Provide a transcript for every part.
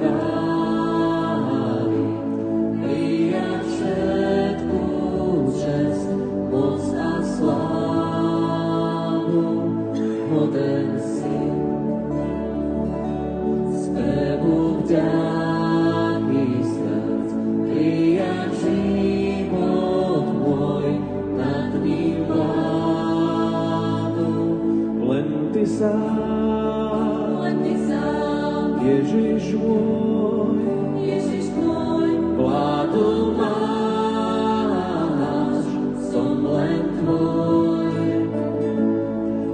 chvály, prijať všetku česť, moc a slávu, hoden si. Spevu vďaky srdc, prijať život môj, nad ním vládu. Len ty sám, Ježiš môj, vládu máš, som len tvoj.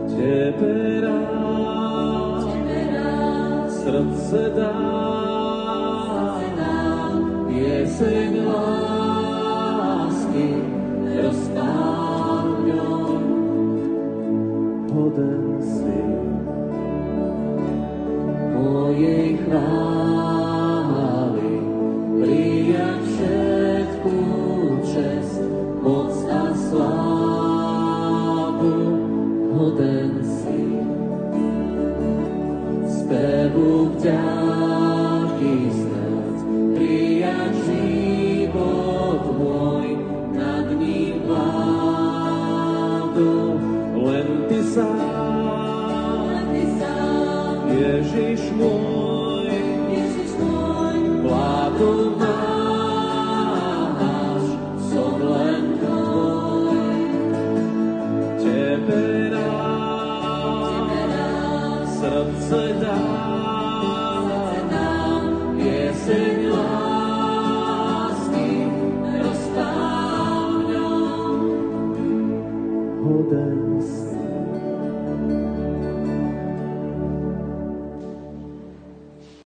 Tebe rád srdce dám, pieseň lásky rozpálňom, hoden si mojej chvály, prijať všetku česť, moc a slávu, hoden si. Spevu vďaky srdc, prijať život môj, nad ním vládu. Len ty sám, Ježiš môj, vládu máš, som len tvoj. Tebe rád srdce dám, pieseň lásky rozpálňom, hoden